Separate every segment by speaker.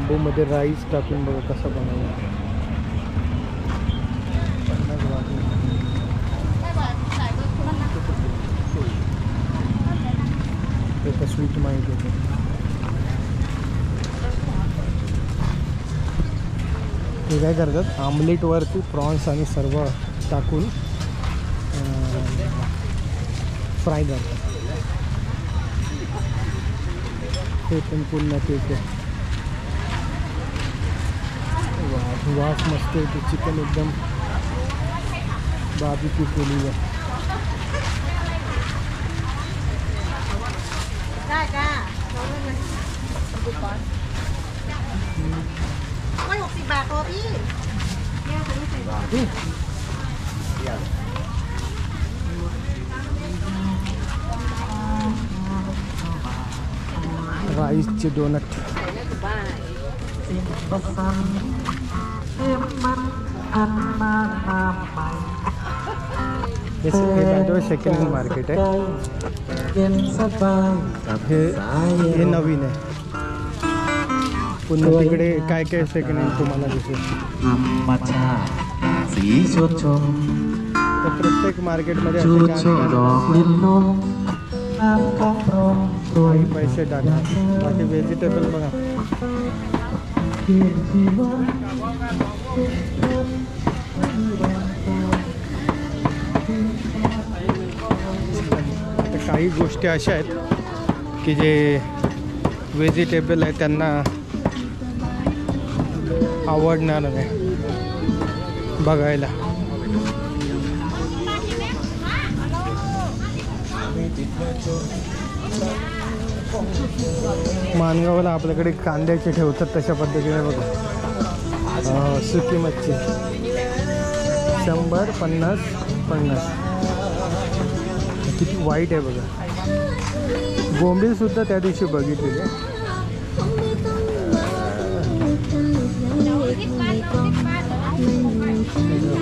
Speaker 1: बांबूमध्ये rice टाकून बघा कसा बनवला. त्याचा स्वीट माहिती होतं. ते काय करतात आमलेटवरती प्रॉन्स आणि सर्व टाकून फ्राय करतात. ते पण पुन्हा तेच वास मस्त येते. चिकन एकदम बार्बेक्यू केली आहे. राईसचे डोनट. हे सेकंड हँड मार्केट आहे. हे नवीन आहे. पुन्हा तिकडे काय काय सेकंड हँड तुम्हाला दिसेल. तर प्रत्येक मार्केटमध्ये काही पैसे टाका. बाकी व्हेजिटेबल बघा. काही गोष्टी अशा आहेत की जे व्हेजिटेबल आहे त्यांना आवडणार नाही बघायला. मानगावला आपल्याकडे कांद्याचे ठेवतात तशा पद्धतीने बघा. सुकी मच्छी 100, 50, 50. किती वाईट आहे बघा. बोंबील सुद्धा त्या दिवशी बघितलेले.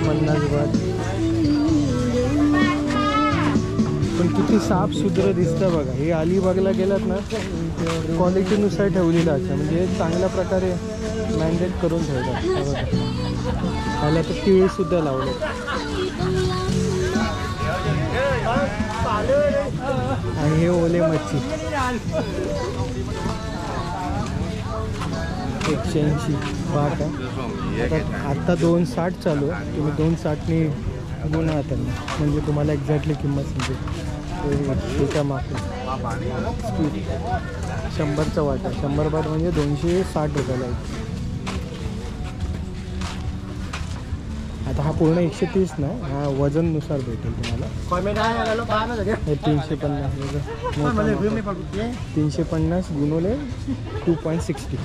Speaker 1: 50 बात. पण किती साफ सुधरं दिसतं बघा. हे अलिबागला गेलात ना क्वालिटीनुसार ठेवलेलं असं म्हणजे चांगल्या प्रकारे मॅन्डेट करून ठेवतात बघा. त्याला तर केळी सुद्धा लावले. आणि हे ओले मच्छी 180 बाट आहे. आत्ता 260 चालू आहे. तुम्ही 260नी गुणा त्यांना म्हणजे तुम्हाला एक्झॅक्टली किंमत समजेल. एका मागे 100चा वाटा. 100 बाट म्हणजे 260 रुपयाला आहे. आता हा पूर्ण 130 ना. हा वजननुसार भेटेल तुम्हाला. 350 गुणवले 2.60.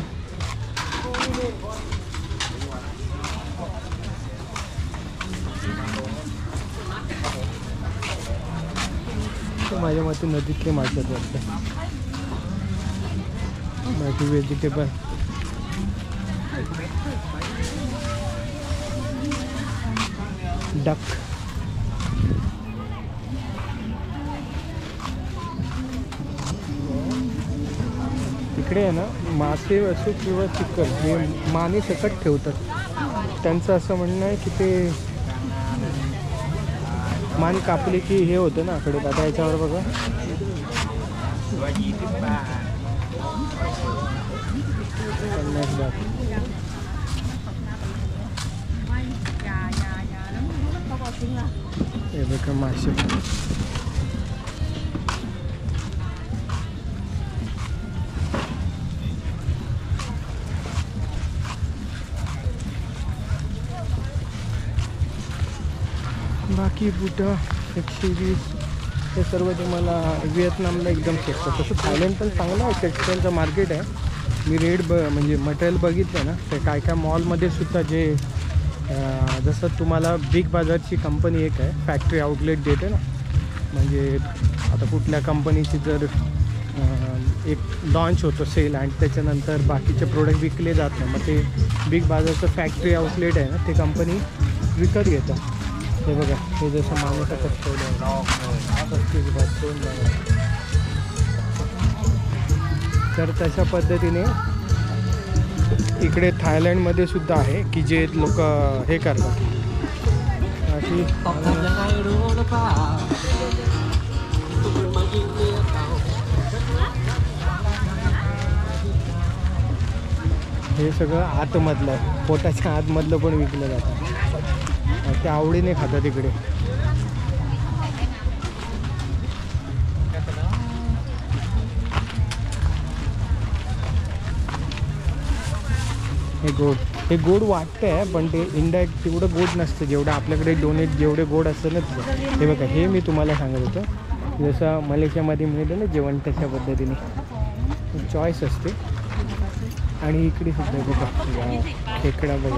Speaker 1: माझ्या मते नदीतले मासे वाटतं. बाकी व्हेजिटेबल डक. इकडे आहे ना मासे असो किंवा चिकन हे माने सकट ठेवतात. त्यांचं असं म्हणणं आहे की ते मान कापली की हे होतं ना कडे. आता याच्यावर बघा हे बघा मासे. बाकी बुटा 120 हे सर्व तुम्हाला व्हिएतनामला एकदम भेटतं. तसं थायलंड पण चांगलं आहे. टेक्सटाईलचं मार्केट आहे. मी रेट म्हणजे मटेरियल बघितलं ना ते काय काय मॉलमध्ये सुद्धा जे जसं तुम्हाला बिग बाजारची कंपनी एक आहे फॅक्टरी आउटलेट देते ना. म्हणजे आता कुठल्या कंपनीची जर एक लॉन्च होतो सेल आणि त्याच्यानंतर बाकीचे प्रोडक्ट विकले जात नाही मग ते बिग बाजारचं फॅक्टरी आउटलेट आहे ना ते कंपनी विकत घेतात. हे बघा हे जसं माणूसं ठेवलं तर तशा पद्धतीने इकडे थायलंडमध्ये सुद्धा आहे की जे लोक हे करतात अशी हे सगळं आतमधलं आहे, पोटाच्या आतमधलं पण विकलं जातं, ते आवडीने खातात इकडे. हे गोड वाटतंय पण ते इनडायरेक्ट तेवढं गोड नसतं जेवढं आपल्याकडे डोनेट जेवढे गोड असतं ना तिथं. हे बघा, हे मी तुम्हाला सांगत होतो जसं मलेशियामध्ये मिळतं ना जेवण तशा पद्धतीने चॉईस असते. आणि इकडे सुद्धा बघा खेकडा बघा,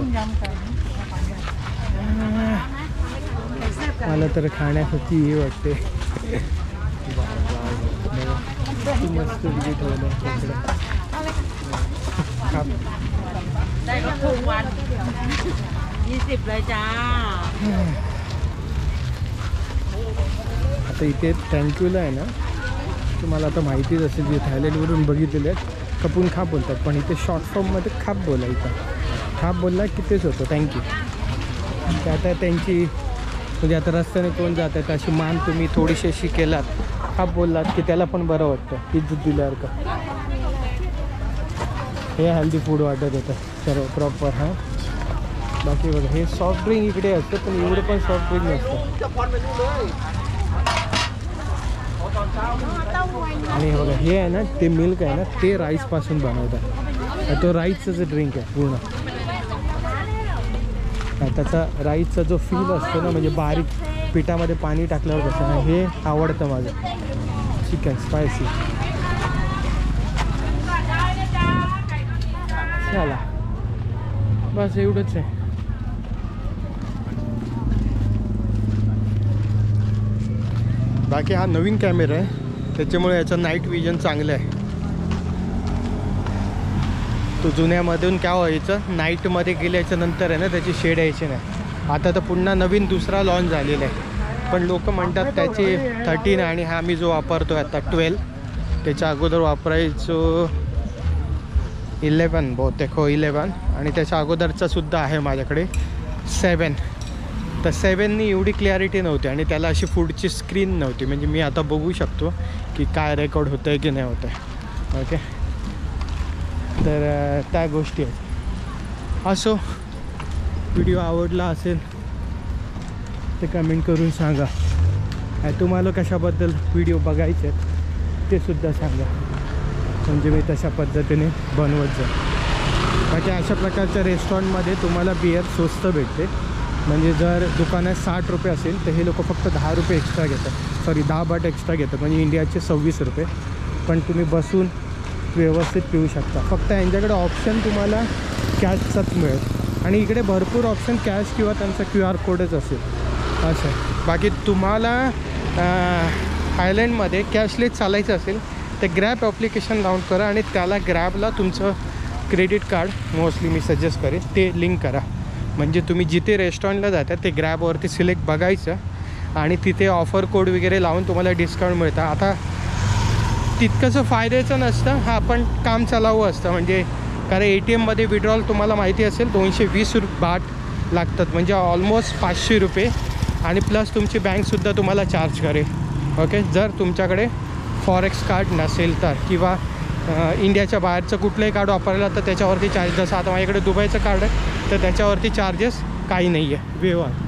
Speaker 1: मला तर खाण्यासाठी हे वाटते. मस्त ठेवलं खेकडा. आता इथे थँक्यूला आहे ना, तुम्हाला आता माहितीच असेल जे थायलंडवरून बघितलेले आहेत खपून खाप बोलतात, पण इथे शॉर्ट फॉर्ममध्ये खाप बोलायचा. खाप बोलला की तेच होतं थँक्यू. ते आता त्यांची म्हणजे आता रस्त्याने कोण जात आहे अशी मान तुम्ही थोडीशी अशी केलात, खाप बोललात की त्याला पण बरं वाटतं इज्जत दिल्यावर का. हे हेल्दी फूड वाटत होतं सर्व प्रॉपर. हां बाकी बघा हे सॉफ्ट ड्रिंक इकडे असतं पण एवढं पण सॉफ्ट ड्रिंक नसतं. आणि हे बघा हे आहे ना ते मिल्क आहे ना ते राईसपासून बनवतात. तो राईसचं ड्रिंक आहे पूर्ण. त्याचा राईसचा जो फील असतो ना म्हणजे बारीक पिठामध्ये पाणी टाकल्यावर कसं हे आवडतं माझं. Chicken spicy. चला बस एवढंच आहे. बाकी हा नवीन कॅमेरा आहे त्याच्यामुळे याचं नाईट विजन चांगलं आहे. तो जुन्यामधून काय व्हायचं नाईटमध्ये गेल्याच्या नंतर आहे ना त्याची शेड यायची नाही. आता तर पुन्हा नवीन दुसरा लॉन्च झालेला आहे पण लोक म्हणतात त्याची 13 आणि हा मी जो वापरतो आहे आता 12 त्याच्या अगोदर वापरायचो 11 बहुतेक हो 11 आणि त्याच्या अगोदरचा सुद्धा आहे माझ्याकडे 7. तर 7नी एवढी क्लॅरिटी नव्हती आणि त्याला अशी पुढची स्क्रीन नव्हती म्हणजे मी आता बघू शकतो की काय रेकॉर्ड होतं आहे की नाही होतं आहे. ओके तर त्या गोष्टी आहेत. असो व्हिडिओ आवडला असेल ते कमेंट करून सांगा. तुम्हाला कशाबद्दल व्हिडिओ बघायचे आहेत ते सुद्धा सांगा म्हणजे मी तशा पद्धतीने बनवत जाईल. बाकी अशा प्रकारच्या रेस्टॉरंटमध्ये तुम्हाला बिअर स्वस्त भेटते. म्हणजे जर दुकानात 60 रुपये असेल तर हे लोक फक्त 10 रुपये एक्स्ट्रा घेतात. सॉरी 10 बाट एक्स्ट्रा घेतात म्हणजे इंडियाचे 26 रुपये. पण तुम्ही बसून व्यवस्थित पिऊ शकता. फक्त यांच्याकडे ऑप्शन तुम्हाला कॅशचाच मिळेल आणि इकडे भरपूर ऑप्शन कॅश किंवा त्यांचा QR कोडच असेल असं आहे. बाकी तुम्हाला थायलंडमध्ये कॅशलेस चालायचं असेल तर ग्रॅब ॲप्लिकेशन डाऊन करा आणि त्याला ग्रॅबला तुमचं क्रेडिट कार्ड मोस्टली मी सजेस्ट करेन ते लिंक करा. म्हणजे तुम्ही जिथे रेस्टॉरंटला जाता ते ग्रॅबवरती सिलेक्ट बघायचं आणि तिथे ऑफर कोड वगैरे लावून तुम्हाला डिस्काउंट मिळतं. आता तितकंसं फायद्याचं नसतं हा पण काम चालावं असतं म्हणजे कारण ATMमध्ये विड्रॉल तुम्हाला माहिती असेल 220 बाट लागतात म्हणजे ऑलमोस्ट 500 रुपये आणि प्लस तुमची बँकसुद्धा तुम्हाला चार्ज करेल. ओके जर तुमच्याकडे फॉरेक्स कार्ड नसेल तर किंवा इंडियाच्या बाहेरचं कुठलंही कार्ड वापरलं तर त्याच्यावरती चार्ज. जसं आता माझ्याकडे दुबईचं कार्ड आहे तर त्याच्यावरती चार्जेस काही नाही आहे. व्यवहार